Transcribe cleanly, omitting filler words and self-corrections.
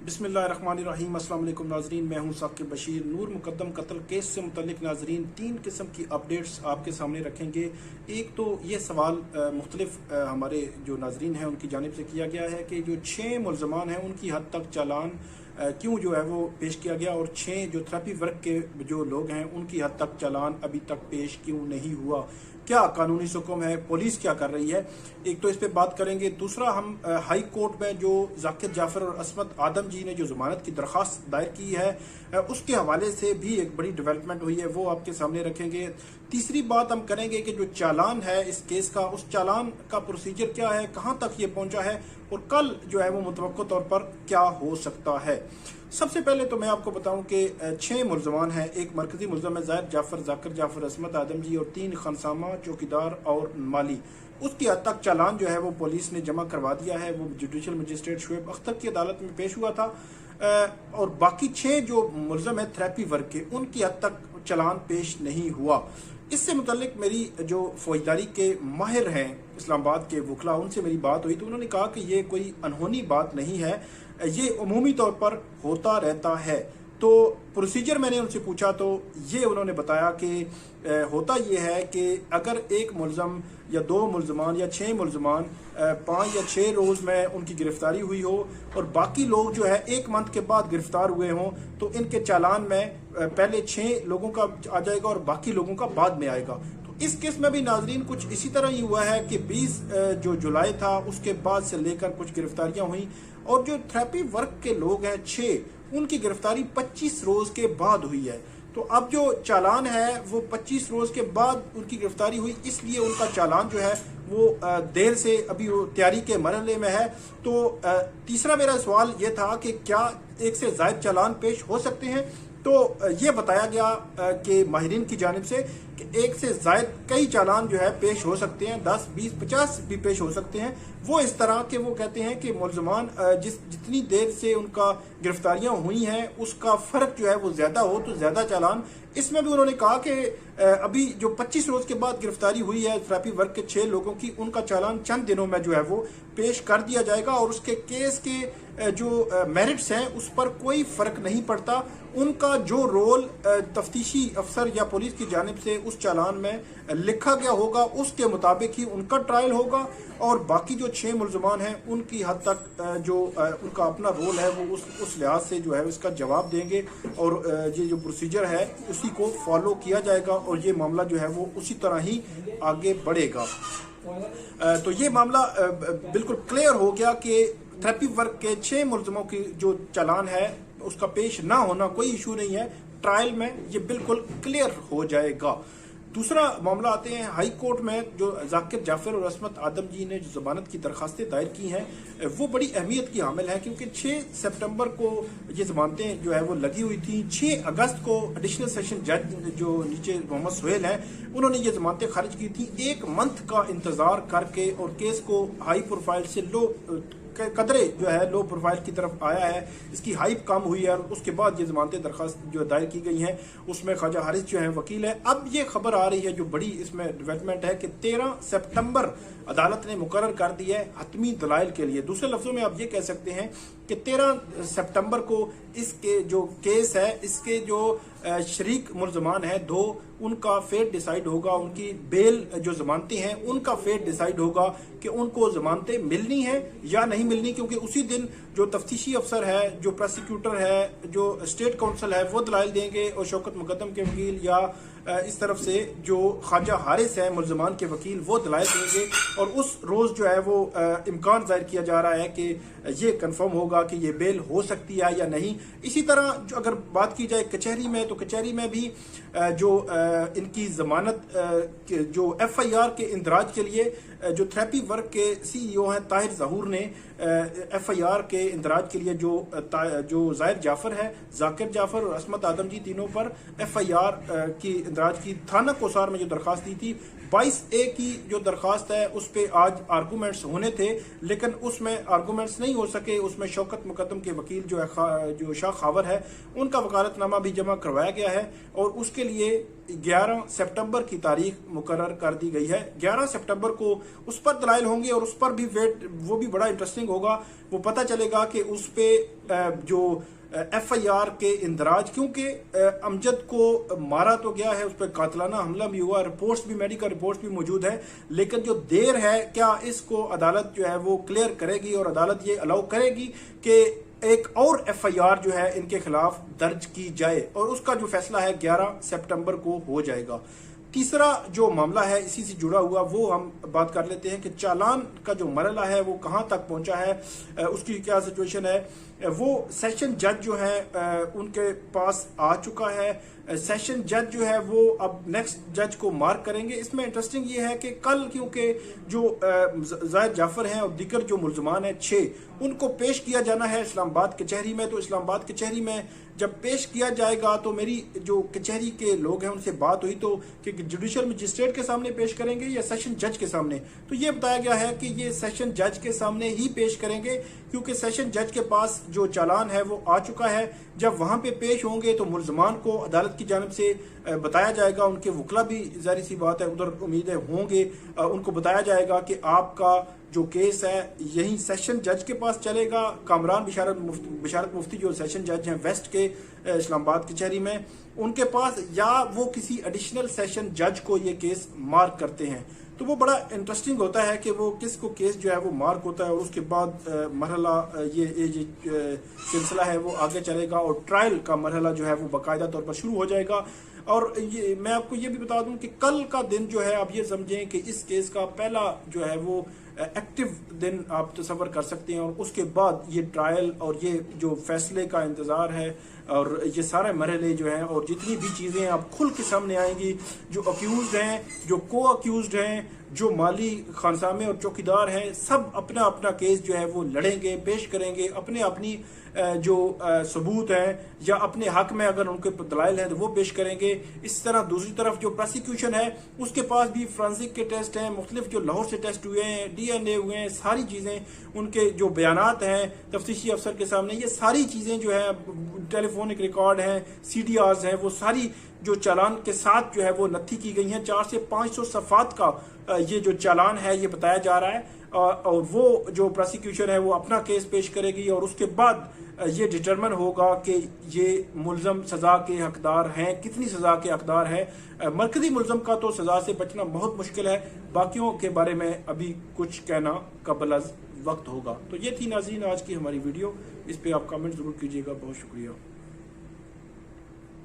बिस्मिल्लाहिर्रहमानिर्रहीम। अस्सलाम वालेकुम नाजरीन, मैं हूं साकिब बशीर। नूर मुकद्दम कत्ल केस से मुतल्लिक नाजरीन 3 किस्म की अपडेट्स आपके सामने रखेंगे। एक तो ये सवाल मुख्तलिफ हमारे जो नाजरीन हैं उनकी जानिब से किया गया है कि जो 6 मुल्ज़मान हैं उनकी हद तक चालान क्यों जो है वो पेश किया गया, और 6 जो थेरेपी वर्क के जो लोग हैं उनकी हद तक चालान अभी तक पेश क्यों नहीं हुआ, क्या कानूनी हुक्म है, पुलिस क्या कर रही है। एक तो इस पे बात करेंगे। दूसरा, हम हाई कोर्ट में जो जाकिर जाफर और असमत आदम जी ने जो जमानत की दरख्वास्त दायर की है उसके हवाले से भी एक बड़ी डेवलपमेंट हुई है, वो आपके सामने रखेंगे। तीसरी बात हम करेंगे कि जो चालान है इस केस का, उस चालान का प्रोसीजर क्या है, कहाँ तक ये पहुंचा है और कल जो है वो मुतवक्को तौर पर क्या हो सकता है। सबसे पहले तो मैं आपको बताऊं कि 6 मुल्ज़मान हैं। एक मरकजी मुल्ज़म है ज़ाहिर जाफर, जाकिर जाफर, असमत आदम जी, और 3 खानसामा, चौकीदार और माली। उसकी हद तक चालान जो है वो पुलिस ने जमा करवा दिया है। वो जुडिशल मजिस्ट्रेट शुएब अख्तर की अदालत में पेश हुआ था। और बाकी 6 जो मुल्ज़म है थेरेपी वर्क के, उनकी हद तक चालान पेश नहीं हुआ। इससे मुतल्लिक मेरी जो फौजदारी के माहिर हैं इस्लामाबाद के वकला, उनसे मेरी बात हुई तो उन्होंने कहा कि ये कोई अनहोनी बात नहीं है, ये उमूमी तौर पर होता रहता है। तो प्रोसीजर मैंने उनसे पूछा तो ये उन्होंने बताया कि होता ये है कि अगर एक मुल्ज़म या 2 मुल्ज़मान या 6 मुल्ज़मान 5 या 6 रोज़ में उनकी गिरफ्तारी हुई हो और बाकी लोग जो है 1 मंथ के बाद गिरफ्तार हुए हों, तो इनके चालान में पहले 6 लोगों का आ जाएगा और बाकी लोगों का बाद में आएगा। तो इस केस में भी नाजरीन कुछ इसी तरह ही हुआ है कि 20 जो जुलाई था उसके बाद से लेकर कुछ गिरफ्तारियां हुई, और जो थेरेपी वर्क के लोग हैं 6, उनकी गिरफ्तारी 25 रोज के बाद हुई है। तो अब जो चालान है वो 25 रोज के बाद उनकी गिरफ्तारी हुई, इसलिए उनका चालान जो है वो देर से अभी वो तैयारी के मरहले में है। तो तीसरा मेरा सवाल ये था कि क्या एक से ज्यादा चालान पेश हो सकते हैं। तो ये बताया गया कि माहिरीन की जानिब से कि एक से ज्यादा कई चालान जो है पेश हो सकते हैं, 10, 20, 50 भी पेश हो सकते हैं। वो इस तरह के वो कहते हैं कि मुल्ज़मान जितनी देर से उनका गिरफ्तारियां हुई हैं उसका फर्क जो है वो ज्यादा हो तो ज्यादा चालान। इसमें भी उन्होंने कहा कि अभी जो 25 रोज के बाद गिरफ्तारी हुई है थेरेपी वर्क के 6 लोगों की, उनका चालान चंद दिनों में जो है वो पेश कर दिया जाएगा और उसके केस के जो मेरिट्स हैं उस पर कोई फर्क नहीं पड़ता। उनका जो रोल तफ्तीशी अफसर या पुलिस की जानिब से उस चालान में लिखा गया होगा उसके मुताबिक ही उनका ट्रायल होगा, और बाकी जो 6 मुल्ज़मान हैं उनकी हद तक जो उनका अपना रोल है वो उस लिहाज से जो है इसका जवाब देंगे, और ये जो प्रोसीजर है उसी को फॉलो किया जाएगा और ये मामला जो है वो उसी तरह ही आगे बढ़ेगा। तो ये मामला बिल्कुल क्लियर हो गया कि थेरेपी वर्क के 6 मुल्ज़मों की जो चालान है उसका पेश ना होना कोई इशू नहीं है, ट्रायल में ये बिल्कुल क्लियर हो जाएगा। दूसरा मामला आते हैं हाई कोर्ट में। जो जाकिर जाफर और असमत आदम जी ने जो जमानत की दरखास्तें दायर की हैं वो बड़ी अहमियत की हामिल है, क्योंकि 6 सितंबर को ये जमानतें जो है वो लगी हुई थी। 6 अगस्त को एडिशनल सेशन जज जो नीचे मोहम्मद सुहेल हैं उन्होंने ये जमानतें खारिज की थी 1 मंथ का इंतजार करके, और केस को हाई प्रोफाइल से कदरे जो है लो प्रोफाइल की तरफ आया है, इसकी हाइप कम हुई है और उसके बाद ये जमानतें दरखास्त जो दायर की गई हैं उसमें ख्वाजा हारिस जो है वकील है। अब ये खबर आ रही है जो बड़ी इसमें डेवलपमेंट है कि 13 सितंबर अदालत ने मुकर्रर कर दी है हतमी दलाइल के लिए। दूसरे लफ्जों में आप ये कह सकते हैं कि 13 सितंबर को इसके जो केस है इसके जो शरीक मुल्ज़मान हैं 2, उनका फेट डिसाइड होगा, उनकी बेल जो जमानतें हैं उनका फेट डिसाइड होगा कि उनको जमानतें मिलनी है या नहीं मिलनी, क्योंकि उसी दिन जो तफ्तीशी अफसर है, जो प्रोसिक्यूटर है, जो स्टेट काउंसिल है वो दलाइल देंगे, और शौकत मुकद्दम के वकील या इस तरफ से जो ख्वाजा हारिस है मुल्ज़मान के वकील वो दलाइल देंगे, और उस रोज़ जो है वो इम्कान जाहिर किया जा रहा है कि ये कंफर्म होगा कि ये बेल हो सकती है या नहीं। इसी तरह जो अगर बात की जाए कचहरी में, तो कचहरी में भी जो इनकी जमानत जो FIR के इंदराज के लिए जो थेरेपी वर्क के CEO हैं ताहिर ज़हूर ने FIR के इंदराज के लिए जो ज़ाहिर जाफर है, जाकिर जाफर और असमत आदम जी तीनों पर FIR की इंदराज की थाना कोसार में जो दरखास्त दी थी 22A की जो दरखास्त है उस पर आज आर्गूमेंट्स होने थे, लेकिन उसमें आर्गूमेंट्स नहीं हो सके। उसमें शौकत मुकद्दम के वकील जो है जो शाह खावर है उनका वकालतनामा भी जमा करवाया गया है और उसके लिए 11 सितंबर की तारीख मुकर्रर कर दी गई है। 11 सितंबर को उस पर दलाइल होंगे और उस पर भी वो भी बड़ा इंटरेस्टिंग होगा। वो पता चलेगा कि उस पर जो FIR के इंदराज, क्योंकि अमजद को मारा तो गया है, उस पर कातलाना हमला भी हुआ, रिपोर्ट्स भी, मेडिकल रिपोर्ट्स भी मौजूद है, लेकिन जो देर है क्या इसको अदालत जो है वो क्लियर करेगी और अदालत ये अलाउ करेगी कि एक और FIR जो है इनके खिलाफ दर्ज की जाए और उसका जो फैसला है 11 सितंबर को हो जाएगा। तीसरा जो मामला है इसी से जुड़ा हुआ वो हम बात कर लेते हैं कि चालान का जो मरला है वो कहाँ तक पहुंचा है, उसकी क्या सिचुएशन है। वो सेशन जज जो है उनके पास आ चुका है। सेशन जज जो है वो अब नेक्स्ट जज को मार्क करेंगे। इसमें इंटरेस्टिंग ये है कि कल क्योंकि जो जायद जाफर हैं और दिगर जो मुलजमान हैं 6 उनको पेश किया जाना है इस्लामाबाद कचहरी में। तो इस्लामाबाद कचहरी में जब पेश किया जाएगा तो मेरी जो कचहरी के लोग हैं उनसे बात हुई तो कि जुडिशल मजिस्ट्रेट के सामने पेश करेंगे या सेशन जज के सामने। तो ये बताया गया है कि ये सेशन जज के सामने ही पेश करेंगे, क्योंकि सेशन जज के पास जो चालान है वो आ चुका है। जब वहां पे पेश होंगे तो मुलजमान को अदालत की जानिब से बताया जाएगा, उनके वकला भी जाहिर सी बात है उधर उम्मीदें होंगे, उनको बताया जाएगा कि आपका जो केस है यही सेशन जज के पास चलेगा। कामरान बिशारत मुफ्ती जो सेशन जज हैं वेस्ट के इस्लामाबाद कचहरी में, उनके पास, या वो किसी एडिशनल सेशन जज को ये केस मार्क करते हैं। तो वो बड़ा इंटरेस्टिंग होता है कि वो किसको केस जो है वो मार्क होता है और उसके बाद मरहला ये सिलसिला है वो आगे चलेगा और ट्रायल का मरहला जो है वो बाकायदा तौर पर शुरू हो जाएगा। और ये मैं आपको ये भी बता दूं कि कल का दिन जो है आप ये समझें कि इस केस का पहला जो है वो एक्टिव दिन आप तस्वर कर सकते हैं और उसके बाद ये ट्रायल और ये जो फैसले का इंतज़ार है और ये सारे मरहले जो हैं और जितनी भी चीज़ें आप खुल के सामने आएंगी, जो अक्यूज्ड हैं, जो को अक्यूज्ड हैं, जो माली खानसामे और चौकीदार हैं, सब अपना अपना केस जो है वो लड़ेंगे, पेश करेंगे, अपने अपनी जो सबूत हैं या अपने हक में अगर उनके दलाइल हैं तो वो पेश करेंगे। इस तरह दूसरी तरफ जो प्रोसिक्यूशन है उसके पास भी फ्रांसिक के टेस्ट हैं, मुख्तलिफ जो लाहौर से टेस्ट हुए हैं, DNA हुए हैं, सारी चीज़ें, उनके जो बयानात हैं तफ्तीशी अफसर के सामने, ये सारी चीज़ें जो है, टेलीफोनिक रिकॉर्ड हैं, CDRs हैं, वो सारी जो चालान के साथ जो है वो नत्थी की गई हैं। 400 से 500 सफ़ात का ये जो चालान है ये बताया जा रहा है और वो जो प्रोसिक्यूशन है वो अपना केस पेश करेगी और उसके बाद ये डिटरमिन होगा कि ये मुलजम सज़ा के हकदार हैं, कितनी सज़ा के हकदार हैं। मरकजी मुलजम का तो सज़ा से बचना बहुत मुश्किल है, बाकियों के बारे में अभी कुछ कहना कबल अज़ वक्त होगा। तो ये थी नाज़रीन आज की हमारी वीडियो, इस पर आप कमेंट ज़रूर कीजिएगा। बहुत शुक्रिया।